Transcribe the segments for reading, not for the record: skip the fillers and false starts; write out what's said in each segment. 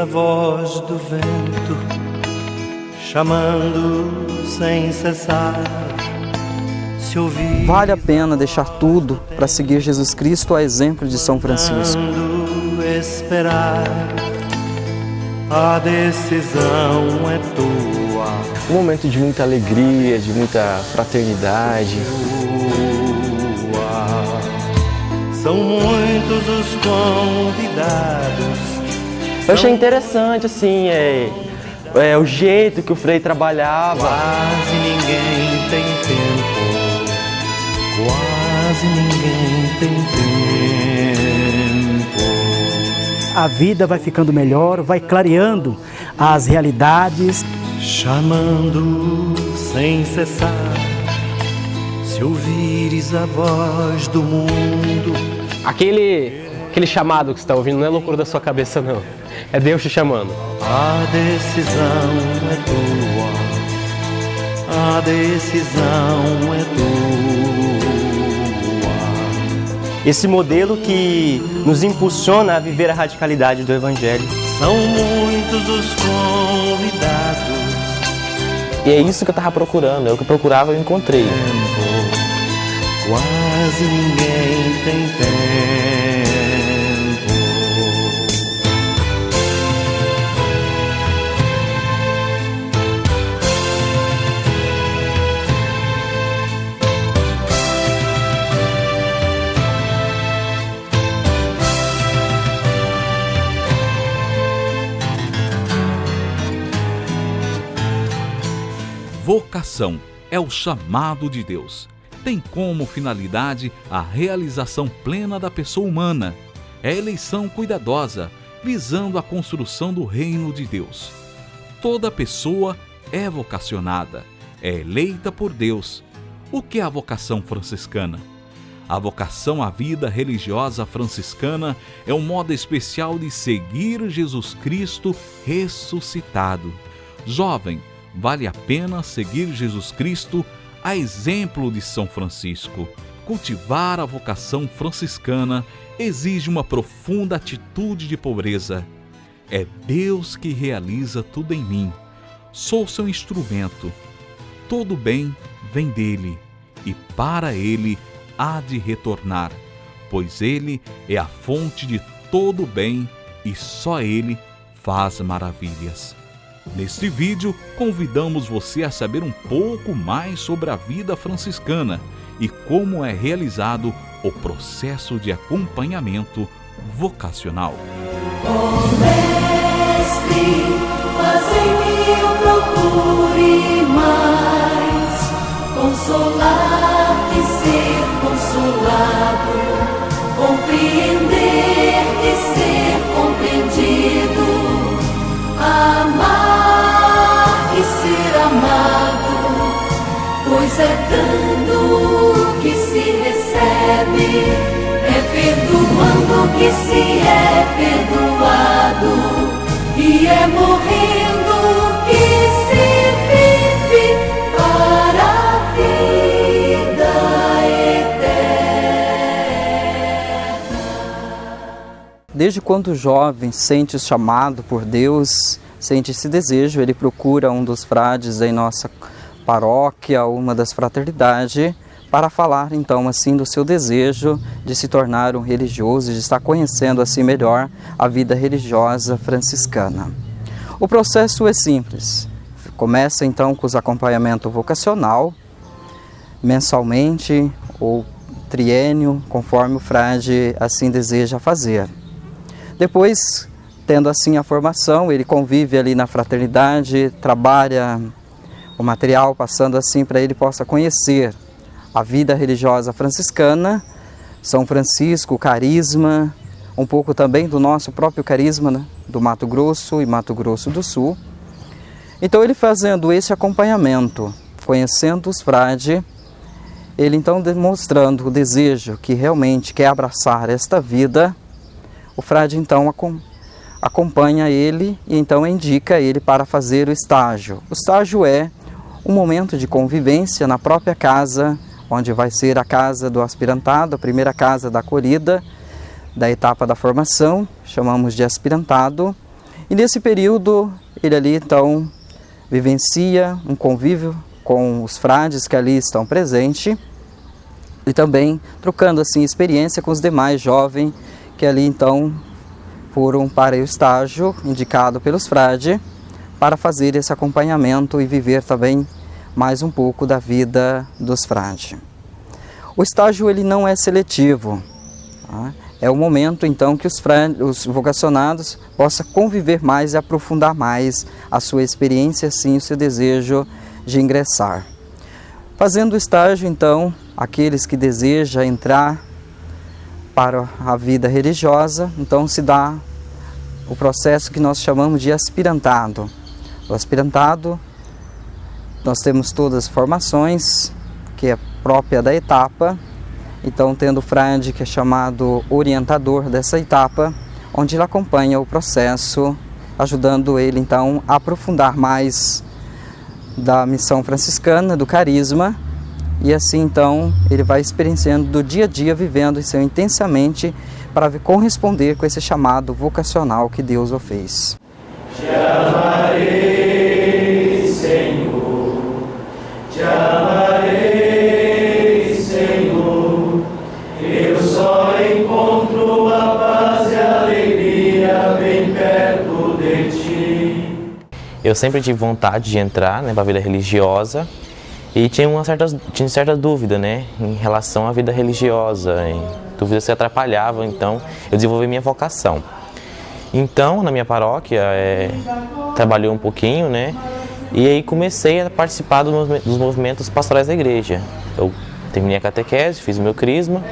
a voz do vento, chamando sem cessar. Se ouvir, vale a pena deixar tudo para seguir Jesus Cristo, a exemplo de São Francisco. Esperar, a decisão é tua. Um momento de muita alegria, de muita fraternidade. São muitos os convidados. Eu achei interessante, assim, o jeito que o Frei trabalhava. Quase ninguém tem tempo. Quase ninguém tem tempo. A vida vai ficando melhor, vai clareando as realidades. Chamando sem cessar. Se ouvires a voz do mundo. Aquele chamado que você está ouvindo não é loucura da sua cabeça, não. É Deus te chamando. A decisão é tua. A decisão é tua. Esse modelo que nos impulsiona a viver a radicalidade do Evangelho. São muitos os convidados. E é isso que eu estava procurando, é o que eu procurava e eu encontrei. Quase ninguém tem tempo. Vocação é o chamado de Deus. Tem como finalidade a realização plena da pessoa humana. É eleição cuidadosa, visando a construção do reino de Deus. Toda pessoa é vocacionada, é eleita por Deus. O que é a vocação franciscana? A vocação à vida religiosa franciscana é um modo especial de seguir Jesus Cristo ressuscitado. Jovem, vale a pena seguir Jesus Cristo a exemplo de São Francisco. Cultivar a vocação franciscana exige uma profunda atitude de pobreza. É Deus que realiza tudo em mim. Sou seu instrumento. Todo bem vem dele, e para ele há de retornar, pois ele é a fonte de todo bem e só ele faz maravilhas. Neste vídeo, convidamos você a saber um pouco mais sobre a vida franciscana e como é realizado o processo de acompanhamento vocacional. Oh, Mestre, fazei-me eu procure mais consolar e ser consolado, compreender e ser compreendido, amar e ser amado, pois é dando que se recebe, é perdoando que se é perdoado, e é morrendo que se vive para a vida eterna. Desde quando o jovem sente o chamado por Deus, sente esse desejo, ele procura um dos frades em nossa paróquia, uma das fraternidades, para falar então assim do seu desejo de se tornar um religioso, de estar conhecendo assim melhor a vida religiosa franciscana. O processo é simples. Começa então com os acompanhamento vocacional, mensalmente ou triênio, conforme o frade assim deseja fazer. Depois, tendo assim a formação, ele convive ali na fraternidade, trabalha o material, passando assim para ele possa conhecer a vida religiosa franciscana, São Francisco, o carisma, um pouco também do nosso próprio carisma, né? Do Mato Grosso e Mato Grosso do Sul. Então ele fazendo esse acompanhamento, conhecendo os frades, ele então demonstrando o desejo que realmente quer abraçar esta vida, o frade então acompanha ele e então indica ele para fazer o estágio. O estágio é um momento de convivência na própria casa, onde vai ser a casa do aspirantado, a primeira casa da acolhida, da etapa da formação, chamamos de aspirantado, E nesse período, ele ali então vivencia um convívio com os frades que ali estão presentes e também trocando assim experiência com os demais jovens que ali então foram para o estágio indicado pelos frades para fazer esse acompanhamento e viver também mais um pouco da vida dos frades. O estágio ele não é seletivo, tá? É o momento então que os vocacionados possam conviver mais e aprofundar mais a sua experiência, assim, o seu desejo de ingressar. Fazendo o estágio então, aqueles que desejam entrar para a vida religiosa, então se dá o processo que nós chamamos de aspirantado. O aspirantado, nós temos todas as formações, que é própria da etapa, então tendo o frade que é chamado orientador dessa etapa, onde ele acompanha o processo, ajudando ele então a aprofundar mais da missão franciscana, do carisma, e assim então ele vai experienciando do dia a dia, vivendo isso intensamente para corresponder com esse chamado vocacional que Deus o fez. Te amarei, Senhor, te amarei, Senhor, eu só encontro a paz e a alegria bem perto de ti. Eu sempre tive vontade de entrar, para a vida religiosa e tinha certa dúvida, em relação à vida religiosa, dúvidas que atrapalhavam, então eu desenvolvi minha vocação. Então, na minha paróquia, trabalhei um pouquinho, e aí comecei a participar dos movimentos pastorais da igreja. Eu terminei a catequese, fiz o meu crisma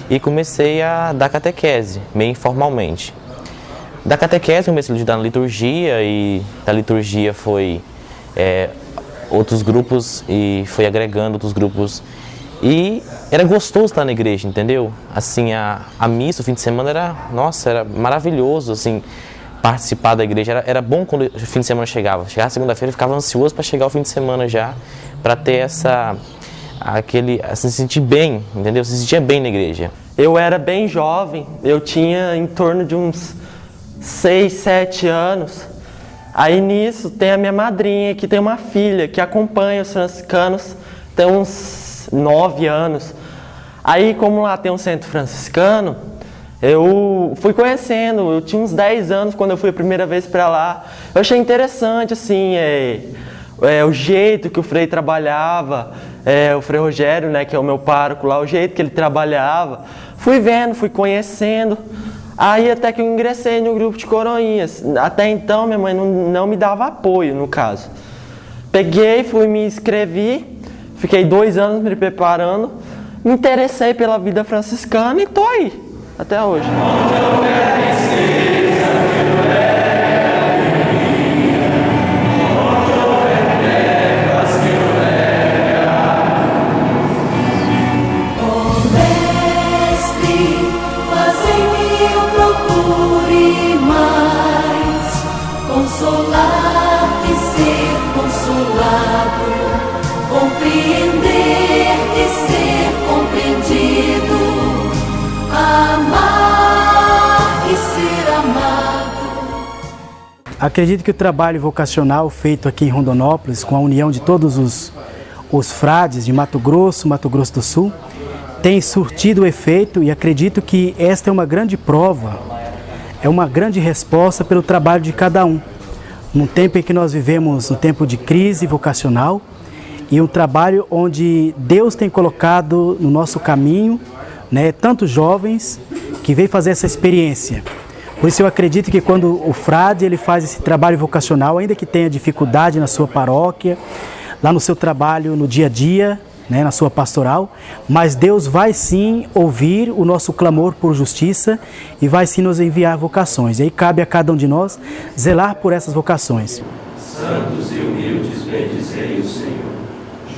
e comecei a dar catequese, meio informalmente. Da catequese, comecei a ajudar na liturgia, e da liturgia foi outros grupos, e foi agregando outros grupos. E era gostoso estar na igreja, entendeu? Assim, a missa, o fim de semana era maravilhoso, assim, participar da igreja. Era bom quando o fim de semana chegava. Chegava segunda-feira, eu ficava ansioso para chegar o fim de semana já, para ter se sentir bem, entendeu? Se sentia bem na igreja. Eu era bem jovem, eu tinha em torno de uns 6, 7 anos. Aí nisso tem a minha madrinha, que tem uma filha que acompanha os franciscanos, tem uns 9 anos. Aí, como lá tem um centro franciscano, eu fui conhecendo. Eu tinha uns 10 anos quando eu fui a primeira vez para lá. Eu achei interessante, assim, o jeito que o Frei trabalhava, o Frei Rogério, que é o meu pároco lá, o jeito que ele trabalhava. Fui vendo, fui conhecendo. Aí até que eu ingressei no grupo de coroinhas. Até então minha mãe não me dava apoio, no caso. Peguei, me inscrevi. Fiquei 2 anos me preparando, me interessei pela vida franciscana e estou aí, até hoje. Mestre, fazei-me eu procure mais, consolar e ser consolado, compreender e ser compreendido, amar e ser amado. Acredito que o trabalho vocacional feito aqui em Rondonópolis, com a união de todos os frades de Mato Grosso do Sul, tem surtido efeito, e acredito que esta é uma grande prova, é uma grande resposta pelo trabalho de cada um. Num tempo em que nós vivemos, um tempo de crise vocacional, e um trabalho onde Deus tem colocado no nosso caminho, tantos jovens que vêm fazer essa experiência. Por isso eu acredito que quando o frade ele faz esse trabalho vocacional, ainda que tenha dificuldade na sua paróquia, lá no seu trabalho no dia a dia, na sua pastoral, mas Deus vai sim ouvir o nosso clamor por justiça e vai sim nos enviar vocações. E aí cabe a cada um de nós zelar por essas vocações. Santos e humildes, bendizei o Senhor.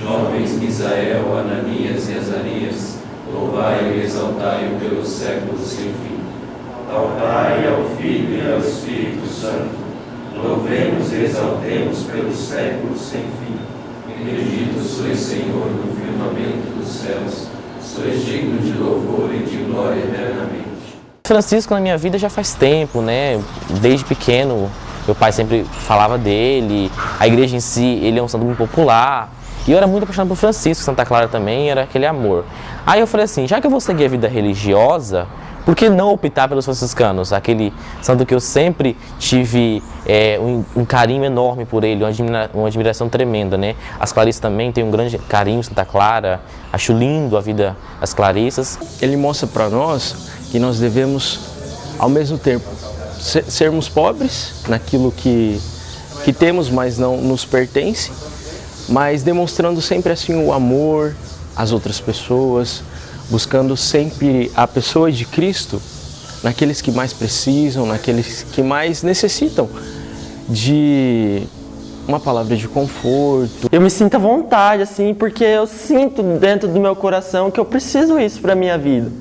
Jovens Misael, Ananias e Azarias, louvai e exaltai-o pelos séculos sem fim. Ao Pai, ao Filho e ao Espírito Santo, louvemos e exaltemos pelos séculos sem fim. Bendito sois, Senhor, no firmamento dos céus, sois digno de louvor e de glória eternamente. Francisco na minha vida já faz tempo, Desde pequeno meu pai sempre falava dele, a igreja em si, ele é um santo muito popular. E eu era muito apaixonado por Francisco, Santa Clara também, era aquele amor. Aí eu falei assim, já que eu vou seguir a vida religiosa, por que não optar pelos franciscanos? Aquele santo que eu sempre tive um carinho enorme por ele, uma admiração tremenda, né? As Clarissas também têm um grande carinho, Santa Clara, acho lindo a vida das Clarissas. Ele mostra para nós que nós devemos, ao mesmo tempo, sermos pobres naquilo que temos, mas não nos pertence, mas demonstrando sempre assim o amor às outras pessoas, buscando sempre a pessoa de Cristo naqueles que mais precisam, naqueles que mais necessitam de uma palavra de conforto. Eu me sinto à vontade, assim, porque eu sinto dentro do meu coração que eu preciso isso para minha vida.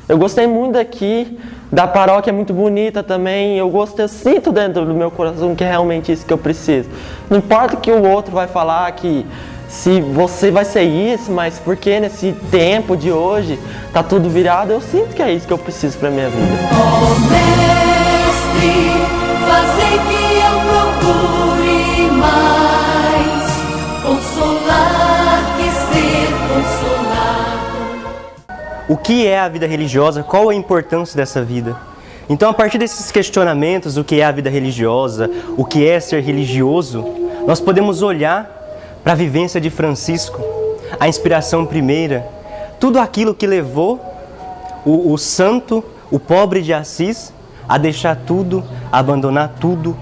Eu gostei muito daqui, da paróquia é muito bonita também, eu sinto dentro do meu coração que é realmente isso que eu preciso. Não importa o que o outro vai falar, que se você vai ser isso, mas porque nesse tempo de hoje tá tudo virado, eu sinto que é isso que eu preciso para minha vida. Ó Mestre, fazei que eu procure mais consolar que ser consolado. O que é a vida religiosa? Qual a importância dessa vida? Então, a partir desses questionamentos, o que é a vida religiosa, o que é ser religioso, nós podemos olhar para a vivência de Francisco, a inspiração primeira, tudo aquilo que levou o santo, o pobre de Assis, a deixar tudo, a abandonar tudo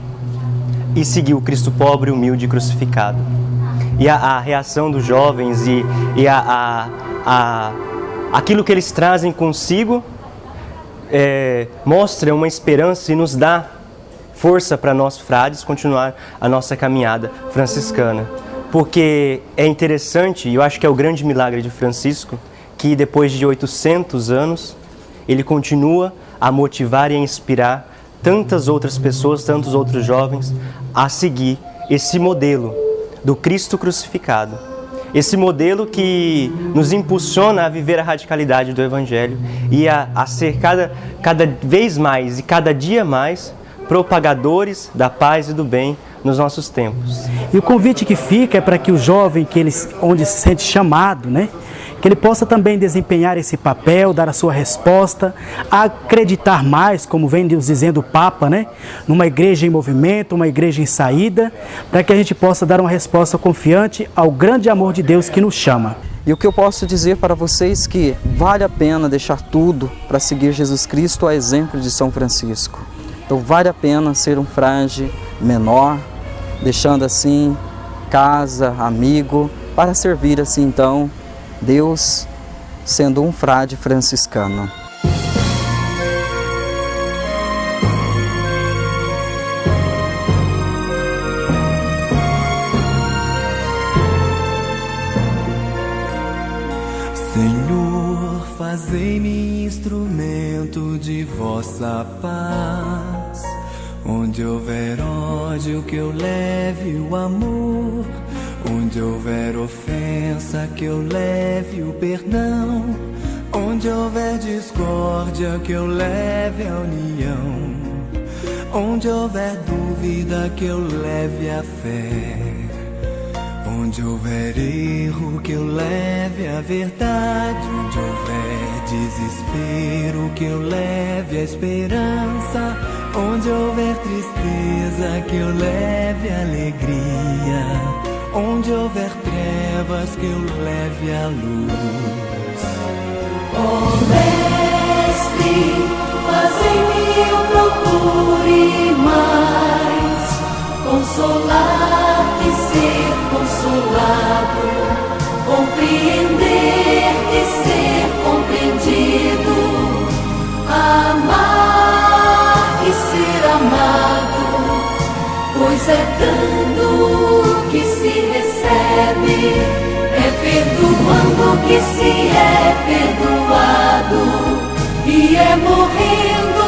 e seguir o Cristo pobre, humilde e crucificado. E a reação dos jovens e aquilo que eles trazem consigo mostra uma esperança e nos dá força para nós, frades, continuar a nossa caminhada franciscana. Porque é interessante, e eu acho que é o grande milagre de Francisco, que depois de 800 anos, ele continua a motivar e a inspirar tantas outras pessoas, tantos outros jovens, a seguir esse modelo do Cristo crucificado. Esse modelo que nos impulsiona a viver a radicalidade do Evangelho e a ser cada vez mais e cada dia mais propagadores da paz e do bem nos nossos tempos. E o convite que fica é para que o jovem, onde se sente chamado, né, que ele possa também desempenhar esse papel, dar a sua resposta, acreditar mais, como vem nos dizendo o Papa, né, numa igreja em movimento, uma igreja em saída, para que a gente possa dar uma resposta confiante ao grande amor de Deus que nos chama. E o que eu posso dizer para vocês é que vale a pena deixar tudo para seguir Jesus Cristo a exemplo de São Francisco. Então vale a pena ser um frade menor, deixando assim casa, amigo, para servir assim então Deus, sendo um frade franciscano. Senhor, fazei-me instrumento de vossa paz. Onde houver ódio, que eu leve o amor. Onde houver ofensa, que eu leve o perdão. Onde houver discórdia, que eu leve a união. Onde houver dúvida, que eu leve a fé. Onde houver erro, que eu leve a verdade. Onde houver desespero, que eu leve a esperança. Onde houver tristeza, que eu leve a alegria. Onde houver trevas, que eu leve a luz. Ó Mestre, fazei-me eu procure mais consolar que ser consolado, compreender que ser compreendido, amar e ser amado, pois é dando que se recebe, é perdoando que se é perdoado, e é morrendo